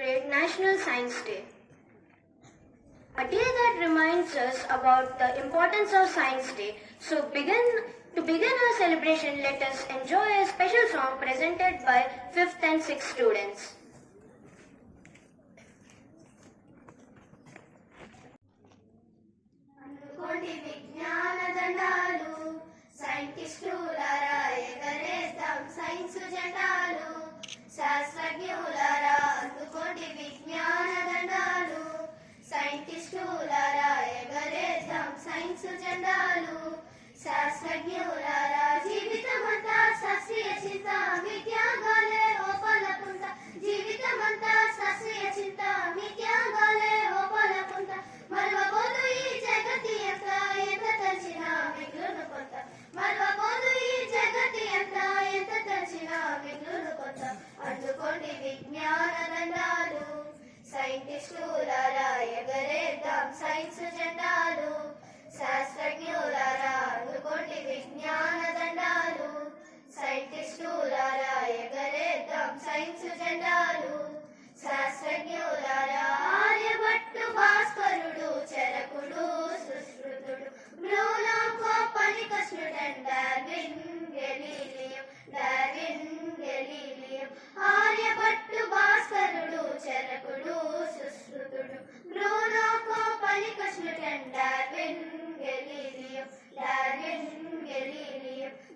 celebrate National Science Day. A day that reminds us about the importance of Science Day. So to begin our celebration, let us enjoy a special song presented by 5th and 6th students. శాస్త్రజ్ఞులారా అందుకోండి విజ్ఞాన దండాలు సైంటిస్టులారా ఎగరేద్దాం science జెండాలు శాస్త్రజ్ఞులారా జీవితమంతా శాస్త్రీయ చింత మిథ్యాగాలే ఓపలకుంట జీవితమంతా శాస్త్రీయ చింత మిథ్యాగాలే ఓపలకుంట మరవబోదు ఈ జగతి అంతా ఎంత తలచినా మిగులును కొంత మరవబోదు ఈ జగతి అంతా ఎంత తలచినా మిగులును కొంత అందుకోండి విజ్ఞాన దండాలు సైంటిస్టులారా ఎగరేద్దాం సైన్స్ జెండాలు శాస్త్రజ్ఞులారా అందుకోండి విజ్ఞాన దండాలు సైంటిస్టులారా ఎగరేద్దాం సైన్స్ జెండాలు శాస్త్రజ్ఞులారా ఆర్యభట్టు భాస్కరుడు చరకుడు సుశ్రుతుడు బ్రూనోకో పనికస్ న్యూటన్ డార్విన్ గెలీలియం ఆర్యభట్టు భాస్కరుడు చరకుడు సుశ్రుతుడు బ్రూనోకో పనికస్ న్యూటన్ డార్విన్ గెలీలియం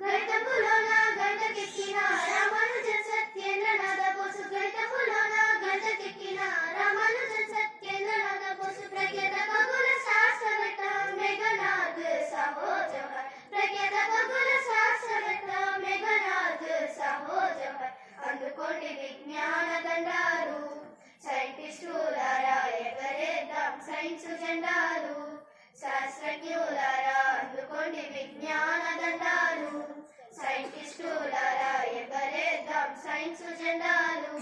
గణితములోన గంటకెక్కిన రామానుజన్ సత్యేంద్రనాథ బోసు గణితములోన గంటకెక్కిన రామానుజన్ సత్యేంద్రనాథ బోసు ప్రఖ్యాత ఖగోళ శాస్త్రవేత్త మేఘనాథ్ సాహో జవహర్ ప్రఖ్యాత ఖగోళ శాస్త్రవేత్త మేఘనాథ్ సాహో జవహర్ అందుకోండి విజ్ఞాన దండాలు సైంటిస్టులారా ఎగరేద్దాం సైన్స్ జెండాలు శాస్త్రజ్ఞులారా అందుకోండి విజ్ఞాన దండాలు సైంటిస్టులారా ఎగరేద్దాం సైన్స్ జెండాలు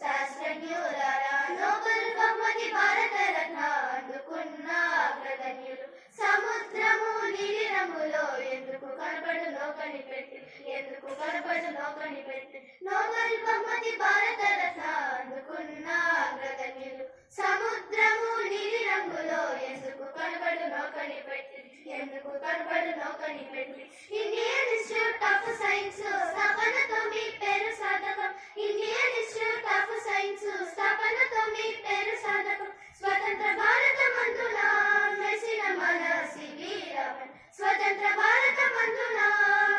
శాస్త్రజ్ఞులారా నోబెల్ బహుమతి భారత రత్న అందుకున్న అగ్రగణ్యులు సముద్రము నీలి రంగులో ఎందుకు కనపడునో కనిపెట్టి నోబెల్ బహుమతి భారత రత్న అందుకున్న అగ్రగణ్యులు సముద్రము నీలి రంగులో ఎందుకు కనపడునో కనిపెట్టి ఇండియన్ ఇన్స్టిట్యూట్ ఆఫ్ సైన్స్ స్థాపనతో మీ పేరు సాధకం ఇండియన్ ఇన్స్టిట్యూట్ ఆఫ్ సైన్స్ స్థాపనతో మీ పేరు సాధకం స్వతంత్ర భారత మందున మెసిన మన సివి రామన్ స్వతంత్ర భారత మందున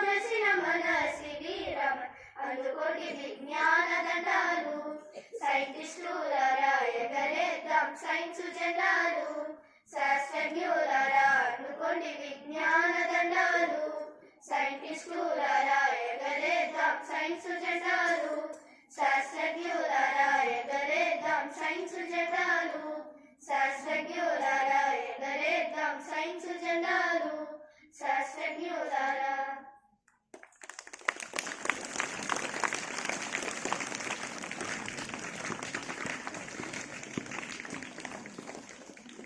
మెసిన మన సివి రామన్ అందుకోండి విజ్ఞాన దండాలు సైంటిస్టులారా ఎగరేద్దాం సైన్స్ జెండాలు శాస్త్రజ్ఞులారా అందుకోండి విజ్ఞాన దండాలు సైంటిస్టులారా ఎగరేద్దాం సైన్స్ జెండాలు శాస్త్రజ్ఞులారా ఎగరేద్దాం సైన్స్ జెండాలు శాస్త్రజ్ఞులారా ఎగరేద్దాం సైన్స్ జెండాలు శాస్త్రజ్ఞులారా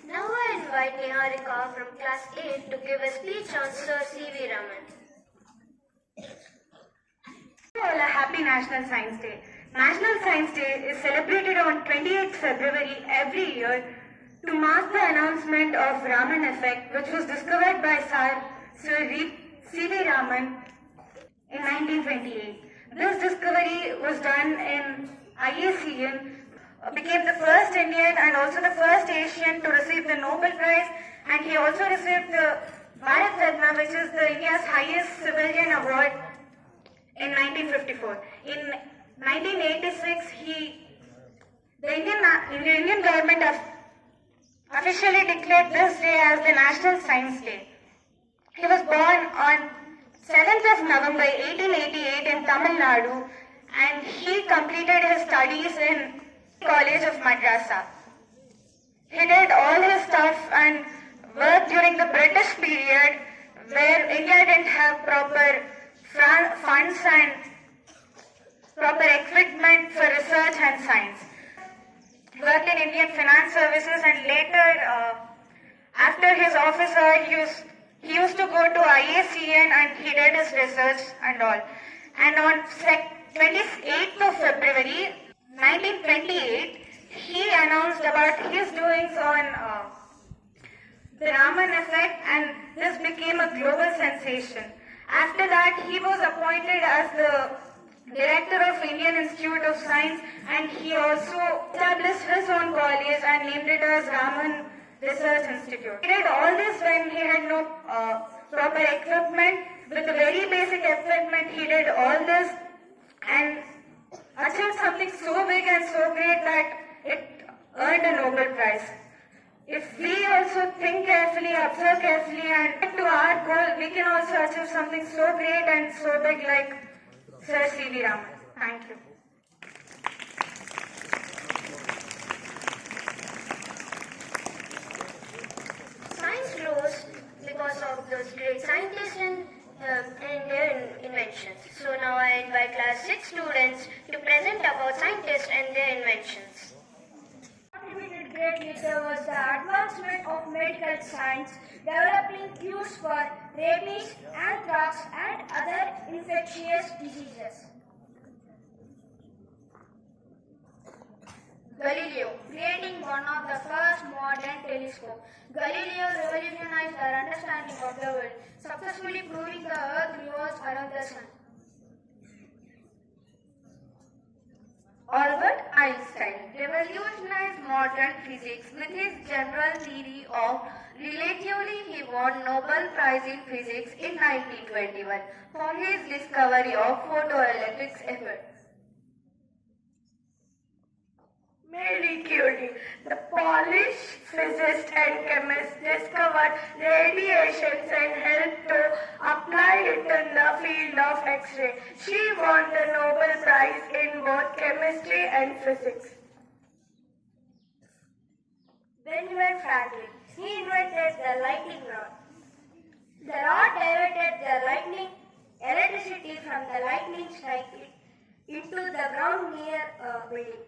Now I invite Niharika from class 8 to give a speech on Sir CV Raman. All a happy National Science Day. National Science Day is celebrated on 28th February every year to mark the announcement of Raman effect, which was discovered by Sir CV Raman in 1928. This discovery was done in IACN, became the first Indian and also the first Asian to receive the Nobel Prize, and he also received the Bharat Ratna, which is the India's highest civilian award, in 1954. In 1986, the Indian government officially declared this day as the National Science Day. He was born on 7th of November 1888 in Tamil Nadu, and he completed his studies in College of Madrasa. He did all his stuff and work during the British period, where India didn't have proper funds and proper equipment for research and science. He worked in Indian Finance Services, and later, after his office hours, he used to go to IACN and he did his research and all. And on 28th of February 1928, he announced about his doings on the Raman effect, and this became a global sensation. After that, he was appointed as the director of Indian Institute of Science, and he also established his own college and named it as Raman Research Institute. He did all this when he had no proper equipment. With the very basic equipment, he did all this and achieved something so big and so great that it earned a Nobel Prize. If we also think carefully, observe carefully, and get to our goal, we can also achieve something so great and so big like Sir CV Raman. Thank you. Science grows because of those great scientists and their inventions. So now I invite class 6 students to present about scientists and their inventions. Contributed greatly towards the advancement of medical science, developing cures for rabies, anthrax, and other infectious diseases. Galileo, creating one of the first modern telescopes. Galileo revolutionized our understanding of the world, successfully proving the Earth revolves around the Sun. Albert Einstein revolutionized modern physics with his general theory of relativity. He won Nobel Prize in Physics in 1921 for his discovery of photoelectric effect. Marie Curie, the Polish physicist and chemist, discovered radiations and helped to apply it in the field of X-ray. She won the Nobel Prize in both chemistry and physics. Benjamin Franklin, he invented the lightning rod. The rod diverted the lightning electricity from the lightning strike into the ground near a building.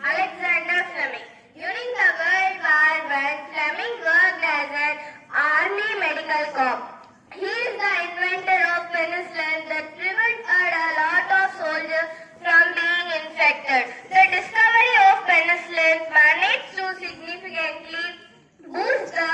Alexander Fleming. During the World War I, Fleming worked as an army medical corps. He is the inventor of penicillin that prevented a lot of soldiers from being infected. The discovery of penicillin managed to significantly boost the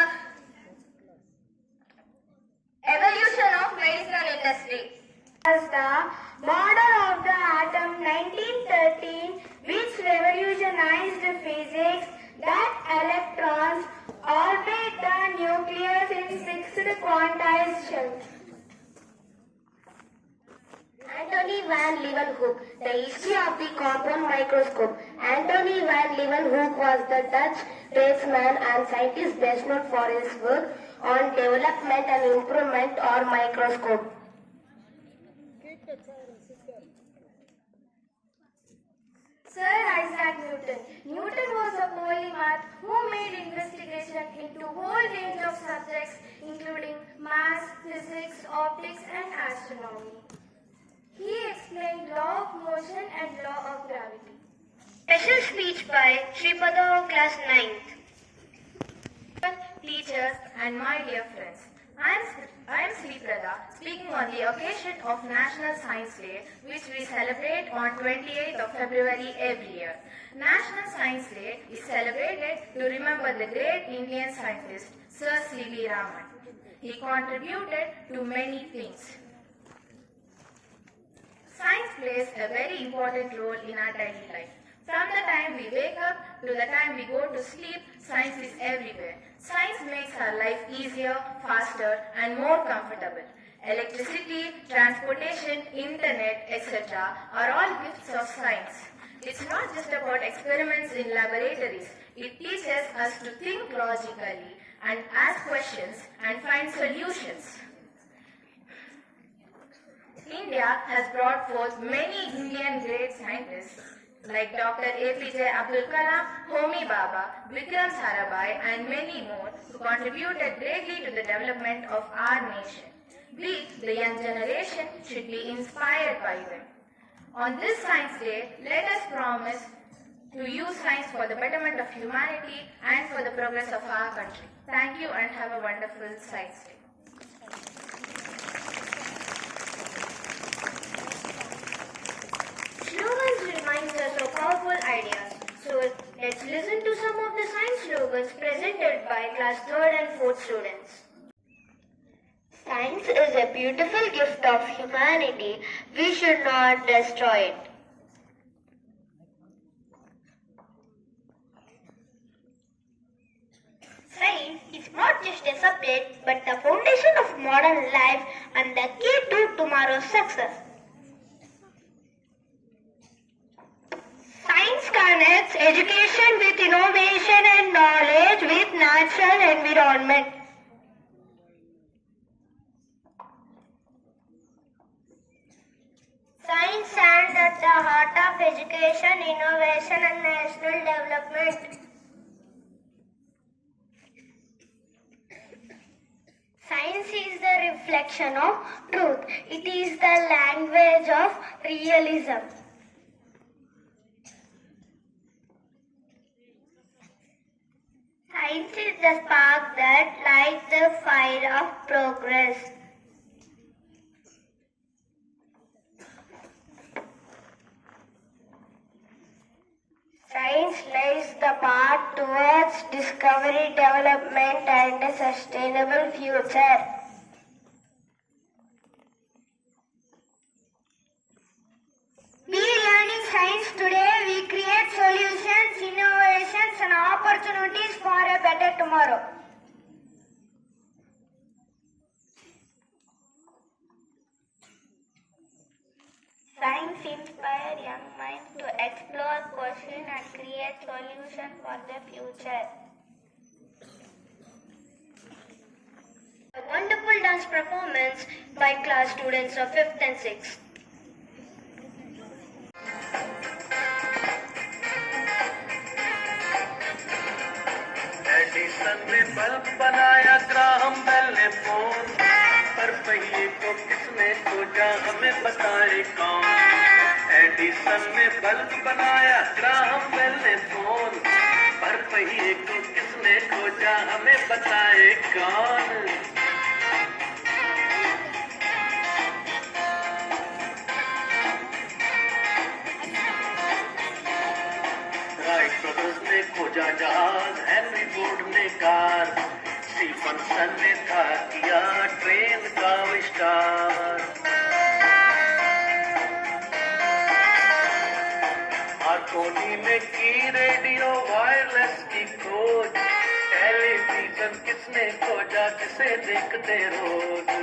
evolution of medical industry. As the model of the atom 1913, which revolutionized physics, that electrons orbit the nucleus in fixed quantized shells. Anthony van Leeuwenhoek, the history of the compound microscope. Anthony van Leeuwenhoek was the Dutch tradesman and scientist best known for his work on development and improvement or microscope. Sir Isaac Newton. Newton was a polymath who made investigation into whole range of subjects including maths, physics, optics and astronomy. He explained law of motion and law of gravity. Special speech by Sripada, class 9th. Teachers and my dear friends, I am Sripada, speaking on the occasion of National Science Day, which we celebrate on 28th of February every year. National Science Day is celebrated to remember the great Indian scientist Sir CV Raman. He contributed to many things. Science plays a very important role in our daily life. From the time we wake up to the time we go to sleep, science is everywhere. Science makes our life easier, faster and more comfortable. Electricity, transportation, internet, etc. are all gifts of science. It's not just about experiments in laboratories. It teaches us to think logically and ask questions and find solutions. India has brought forth many Indian great scientists like Dr. APJ Abdul Kalam, Homi Baba, Vikram Sarabhai and many more who contributed greatly to the development of our nation. We, the young generation, should be inspired by them. On this Science Day, let us promise to use science for the betterment of humanity and for the progress of our country. Thank you and have a wonderful Science Day. slogans presented by class 3rd and 4th students. Science is a beautiful gift of humanity. We should not destroy it. Science is not just a subject but the foundation of modern life and the key to tomorrow's success. Science connects education with innovation and knowledge with natural environment. Science stands at the heart of education, innovation and national development. Science is the reflection of truth. It is the language of realism. Science is the spark that lights the fire of progress. Science lays the path towards discovery, development and a sustainable future. We learning science today, we create solutions, innovations and opportunities for a better tomorrow. Science inspires young minds to explore, question and create solutions for the future. A wonderful dance performance by class students of 5th and 6th. Edison ने bulb बनाया, Graham bell ने phone, पर पहिए को किसने खोजा हमें बताए कौन। एडिसन ने बल्ब बनाया, ग्राहम बेल ने फोन, पर पहिए को किसने खोजा हमें बताए कौन। राइट ब्रदर्स ने खोजा जहाज, हेनरी फोर्ड ने कार, स्टीफनसन ने था किया ट्रेन का आविष्कार। मार्कोनी ने की रेडियो वायरलेस की खोज, टेलीविजन किसने खोजा जिसे देखते रोज।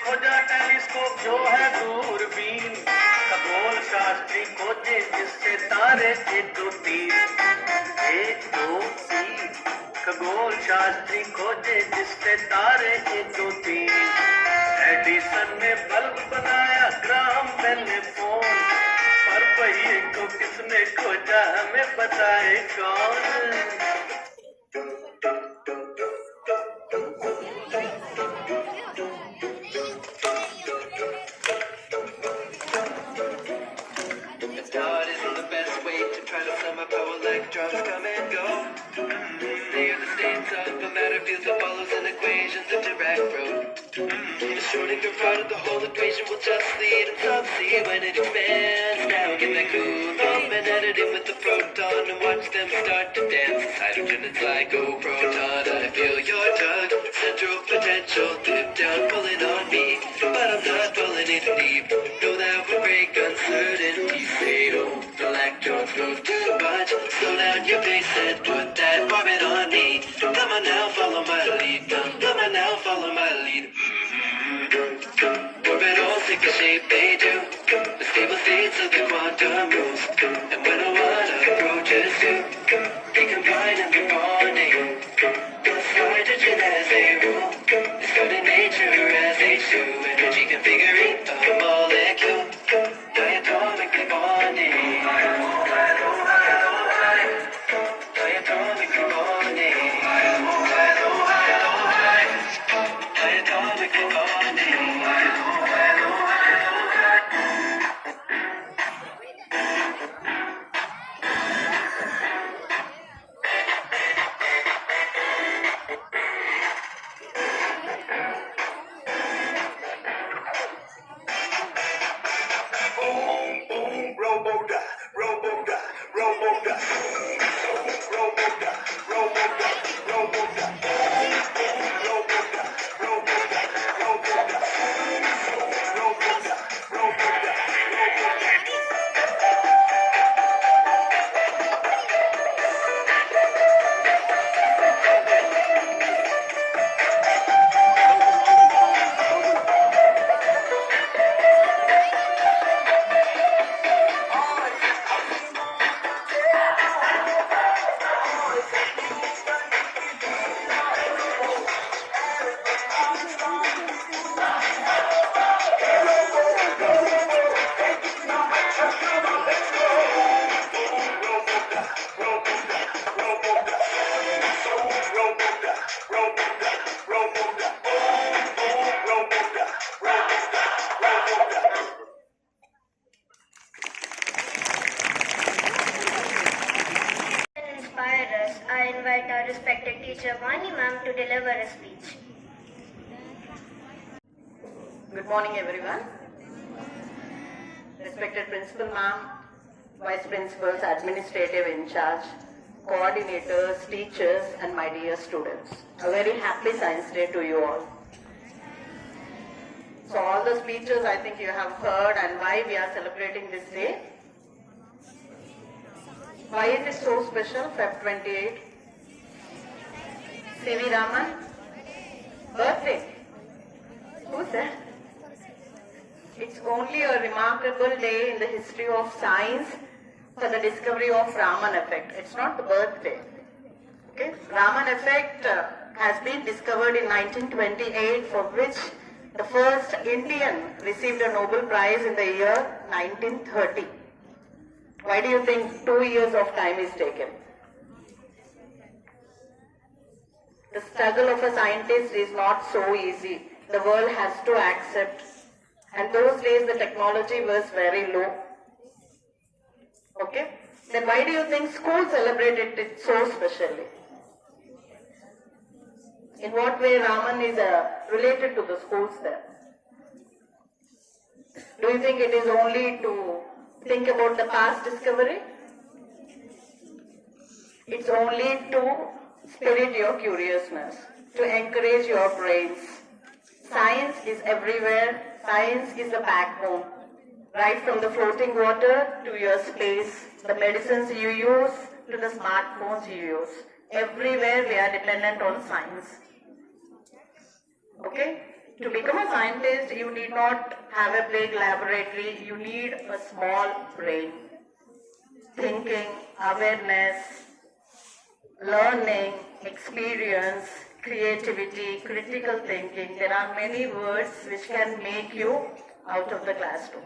खोजा टेलीस्कोप जो है दूरबीन, खगोल शास्त्री खोजे जिससे तारे 1 2 3 1 2 3, खगोल शास्त्री खोजे जिससे तारे 1 2 3। एडिसन ने बल्ब बनाया, ग्राहम बेल ने फोन, पर पहिए को किसने खोजा हमें बताए कौन। Electrons come and go. They are the states of a matter, fields of follows and equations of direct road. The Schrodinger part of the whole equation will just lead and succeed when it expands. Now get that cool moment, edit it with the proton and watch them start to dance. Hydrogen is like a proton, I feel your tug. Central potential, dip down, pulling on me, but I'm not pulling it deep. Know that will break uncertainty. Say, oh, the electrons move too much. Slow down your pace and put that orbit on me. Come on now, follow my lead. Come on now, follow my lead. Orbitals take the shape they do, the stable states of the quantum rules. And when one approaches two, they combine and they're bonding. Plus hydrogen as a rule is found in nature as H2. Energy configuring a molecule, diatomically bonding. speech. Good morning, everyone. Respected Principal Ma'am, Vice Principals, Administrative in charge, coordinators, teachers, and my dear students. A very happy Science Day to you all. So all the speeches I think you have heard and why we are celebrating this day. Why is it so special, Feb 28? CV Raman? Birthday? Who said? It's only a remarkable day in the history of science for the discovery of Raman effect. It's not the birthday. Okay? Raman effect has been discovered in 1928, for which the first Indian received a Nobel Prize in the year 1930. Why do you think 2 years of time is taken? The struggle of a scientist is not so easy. The world has to accept. And those days the technology was very low. Okay? Then why do you think school celebrated it so specially? In what way Raman is related to the schools then? Do you think it is only to think about the past discovery? It's only to spirit your curiousness, to encourage your brains. Science is everywhere. Science is the backbone. Right from the floating water to your space, the medicines you use to the smartphones you use. Everywhere we are dependent on science. Okay? To become a scientist, you need not have a big laboratory. You need a small brain. Thinking, awareness, learning, experience, creativity, critical thinking. There are many words which can make you out of the classroom.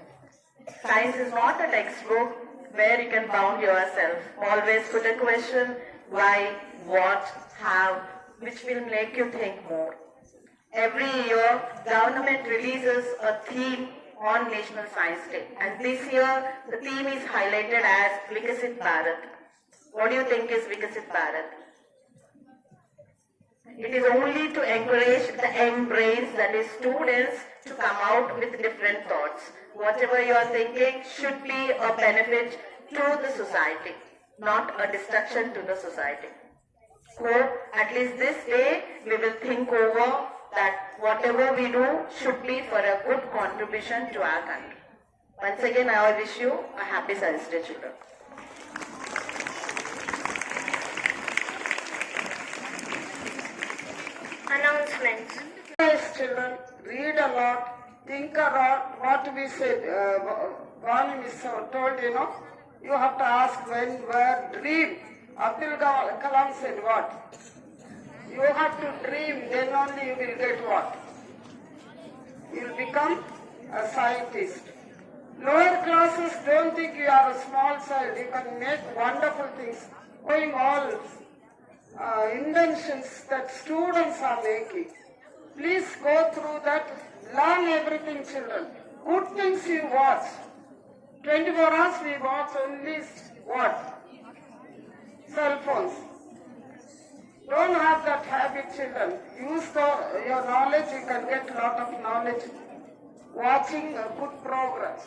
Science is not a textbook where you can bound yourself. Always put a question, why, what, how, which will make you think more. Every year, government releases a theme on National Science Day. And this year, the theme is highlighted as Vikasit Bharat. What do you think is Vikasit Bharat? It is only to encourage the young brains, that is students, to come out with different thoughts. Whatever you are thinking should be a benefit to the society, not a destruction to the society. So at least this day we will think over that whatever we do should be for a good contribution to our country. Once again, I wish you a happy Science Day, children. Announcements. Yes, children, read a lot, think a lot. What we said, Vani Miss told, you have to ask when, where, dream. Abdul Kalam said what? You have to dream, then only you will get what? You will become a scientist. Lower classes don't think you are a small child. You can make wonderful things, going all inventions that students are making. Please go through that, learn everything, children. Good things you watch. 24 hours we watch only what? Cell phones. Don't have that habit, children. Use your knowledge, you can get a lot of knowledge watching good programs.